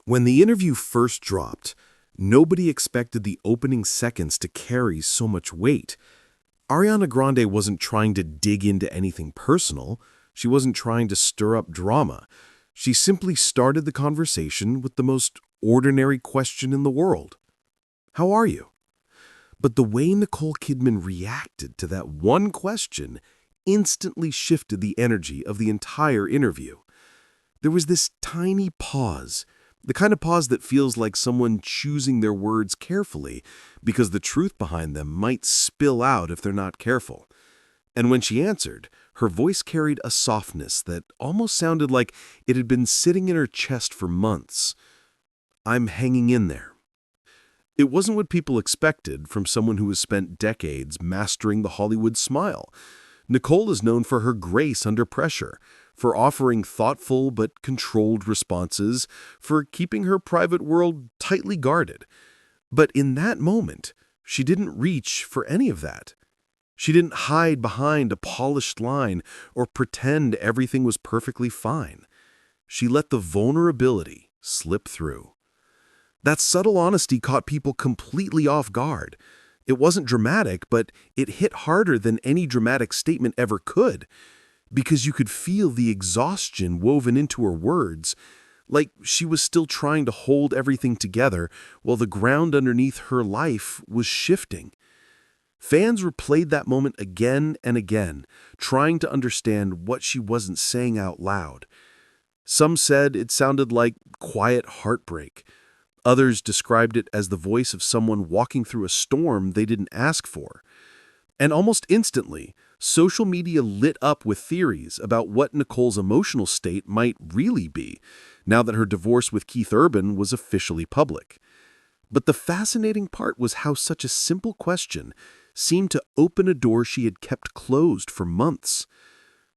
When the interview first dropped, nobody expected the opening seconds to carry so much weight. Ariana Grande wasn't trying to dig into anything personal. She wasn't trying to stir up drama. She simply started the conversation with the most ordinary question in the world. How are you? But the way Nicole Kidman reacted to that one question instantly shifted the energy of the entire interview. There was this tiny pause, the kind of pause that feels like someone choosing their words carefully because the truth behind them might spill out if they're not careful. And when she answered, her voice carried a softness that almost sounded like it had been sitting in her chest for months. I'm hanging in there. It wasn't what people expected from someone who has spent decades mastering the Hollywood smile. Nicole is known for her grace under pressure, for offering thoughtful but controlled responses, for keeping her private world tightly guarded. But in that moment, she didn't reach for any of that. She didn't hide behind a polished line or pretend everything was perfectly fine. She let the vulnerability slip through. That subtle honesty caught people completely off guard. It wasn't dramatic, but it hit harder than any dramatic statement ever could, because you could feel the exhaustion woven into her words, like she was still trying to hold everything together while the ground underneath her life was shifting. Fans replayed that moment again and again, trying to understand what she wasn't saying out loud. Some said it sounded like quiet heartbreak. Others described it as the voice of someone walking through a storm they didn't ask for. And almost instantly, social media lit up with theories about what Nicole's emotional state might really be, now that her divorce with Keith Urban was officially public. But the fascinating part was how such a simple question seemed to open a door she had kept closed for months.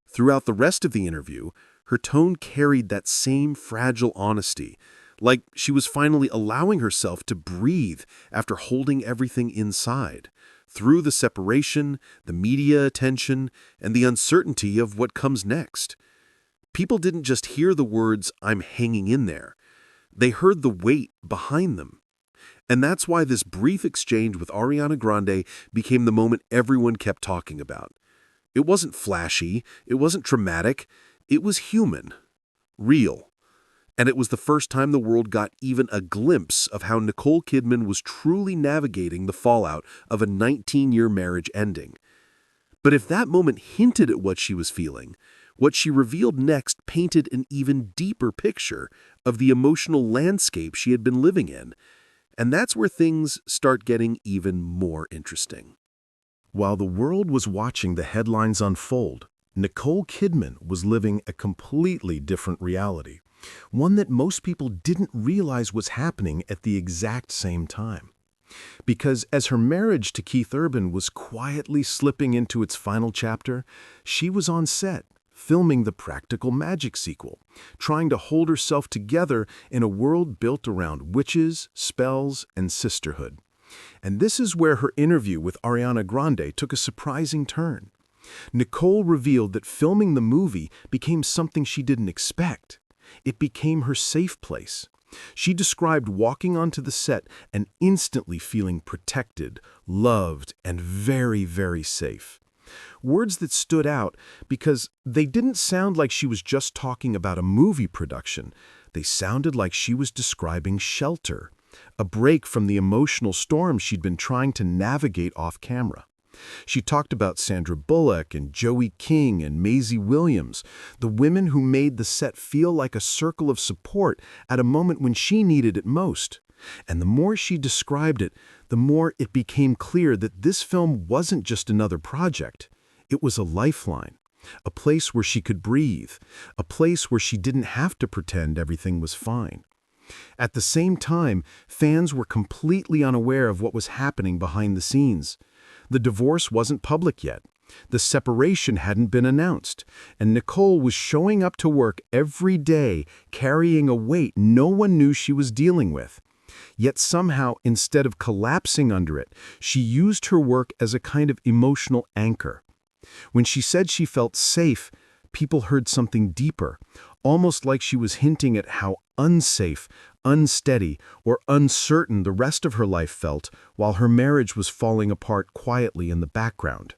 Throughout the rest of the interview, her tone carried that same fragile honesty, like she was finally allowing herself to breathe after holding everything inside, through the separation, the media attention, and the uncertainty of what comes next. People didn't just hear the words, "I'm hanging in there." They heard the weight behind them. And that's why this brief exchange with Ariana Grande became the moment everyone kept talking about. It wasn't flashy, it wasn't dramatic, it was human, real. And it was the first time the world got even a glimpse of how Nicole Kidman was truly navigating the fallout of a 19-year marriage ending. But if that moment hinted at what she was feeling, what she revealed next painted an even deeper picture of the emotional landscape she had been living in. And that's where things start getting even more interesting. While the world was watching the headlines unfold, Nicole Kidman was living a completely different reality. One that most people didn't realize was happening at the exact same time. Because as her marriage to Keith Urban was quietly slipping into its final chapter, she was on set, filming the Practical Magic sequel, trying to hold herself together in a world built around witches, spells, and sisterhood. And this is where her interview with Ariana Grande took a surprising turn. Nicole revealed that filming the movie became something she didn't expect. It became her safe place. She described walking onto the set and instantly feeling protected, loved, and very, very safe. Words that stood out because they didn't sound like she was just talking about a movie production. They sounded like she was describing shelter, a break from the emotional storm she'd been trying to navigate off camera. She talked about Sandra Bullock and Joey King and Maisie Williams, the women who made the set feel like a circle of support at a moment when she needed it most. And the more she described it, the more it became clear that this film wasn't just another project. It was a lifeline, a place where she could breathe, a place where she didn't have to pretend everything was fine. At the same time, fans were completely unaware of what was happening behind the scenes. The divorce wasn't public yet. The separation hadn't been announced, and Nicole was showing up to work every day, carrying a weight no one knew she was dealing with. Yet somehow, instead of collapsing under it, she used her work as a kind of emotional anchor. When she said she felt safe, people heard something deeper, almost like she was hinting at how unsafe, unsteady, or uncertain the rest of her life felt while her marriage was falling apart quietly in the background.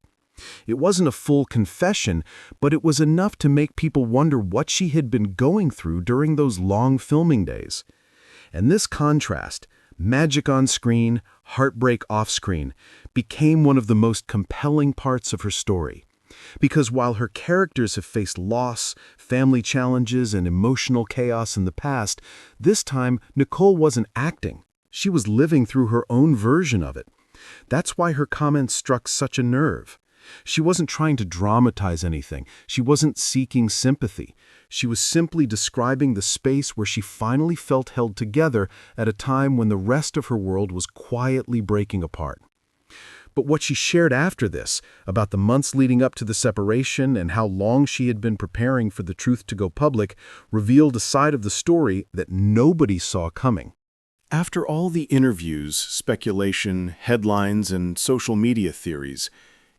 It wasn't a full confession, but it was enough to make people wonder what she had been going through during those long filming days. And this contrast, magic on screen, heartbreak off screen, became one of the most compelling parts of her story. Because while her characters have faced loss, family challenges, and emotional chaos in the past, this time Nicole wasn't acting. She was living through her own version of it. That's why her comments struck such a nerve. She wasn't trying to dramatize anything. She wasn't seeking sympathy. She was simply describing the space where she finally felt held together at a time when the rest of her world was quietly breaking apart. But what she shared after this, about the months leading up to the separation and how long she had been preparing for the truth to go public, revealed a side of the story that nobody saw coming. After all the interviews, speculation, headlines, and social media theories,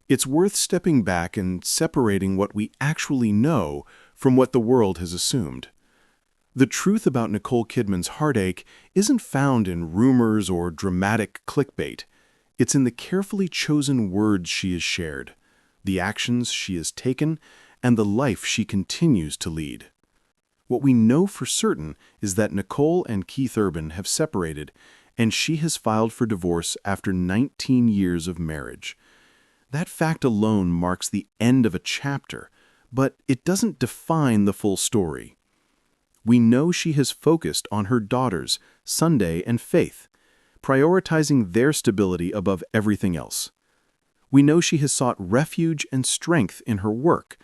it's worth stepping back and separating what we actually know from what the world has assumed. The truth about Nicole Kidman's heartache isn't found in rumors or dramatic clickbait. It's in the carefully chosen words she has shared, the actions she has taken, and the life she continues to lead. What we know for certain is that Nicole and Keith Urban have separated, and she has filed for divorce after 19 years of marriage. That fact alone marks the end of a chapter, but it doesn't define the full story. We know she has focused on her daughters, Sunday and Faith, prioritizing their stability above everything else. We know she has sought refuge and strength in her work,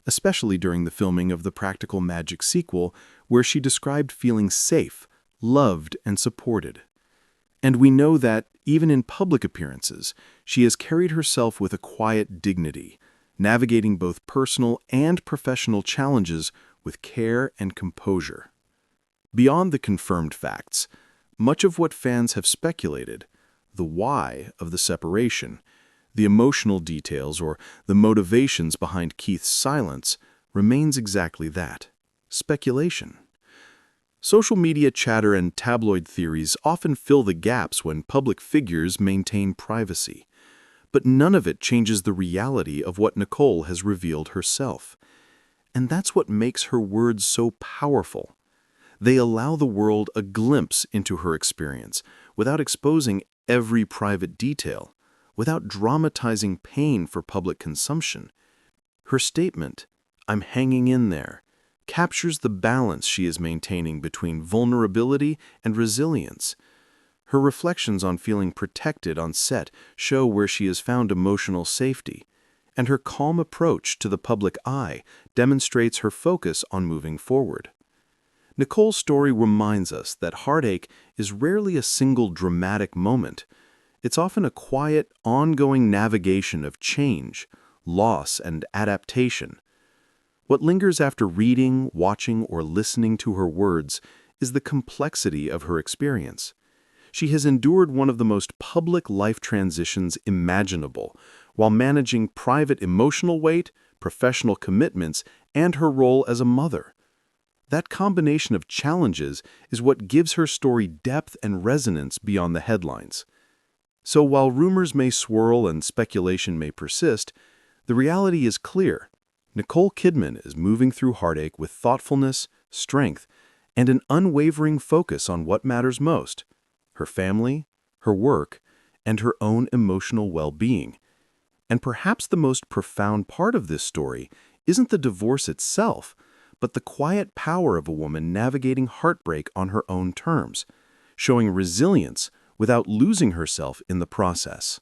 especially during the filming of the Practical Magic sequel, where she described feeling safe, loved, and supported. And we know that, even in public appearances, she has carried herself with a quiet dignity, navigating both personal and professional challenges with care and composure. Beyond the confirmed facts, much of what fans have speculated, the why of the separation, the emotional details, or the motivations behind Keith's silence, remains exactly that: speculation. Social media chatter and tabloid theories often fill the gaps when public figures maintain privacy. But none of it changes the reality of what Nicole has revealed herself. And that's what makes her words so powerful. They allow the world a glimpse into her experience without exposing every private detail, without dramatizing pain for public consumption. Her statement, "I'm hanging in there," captures the balance she is maintaining between vulnerability and resilience. Her reflections on feeling protected on set show where she has found emotional safety, and her calm approach to the public eye demonstrates her focus on moving forward. Nicole's story reminds us that heartache is rarely a single dramatic moment. It's often a quiet, ongoing navigation of change, loss, and adaptation. What lingers after reading, watching, or listening to her words is the complexity of her experience. She has endured one of the most public life transitions imaginable, while managing private emotional weight, professional commitments, and her role as a mother. That combination of challenges is what gives her story depth and resonance beyond the headlines. So while rumors may swirl and speculation may persist, the reality is clear. Nicole Kidman is moving through heartache with thoughtfulness, strength, and an unwavering focus on what matters most: her family, her work, and her own emotional well-being. And perhaps the most profound part of this story isn't the divorce itself, but the quiet power of a woman navigating heartbreak on her own terms, showing resilience without losing herself in the process.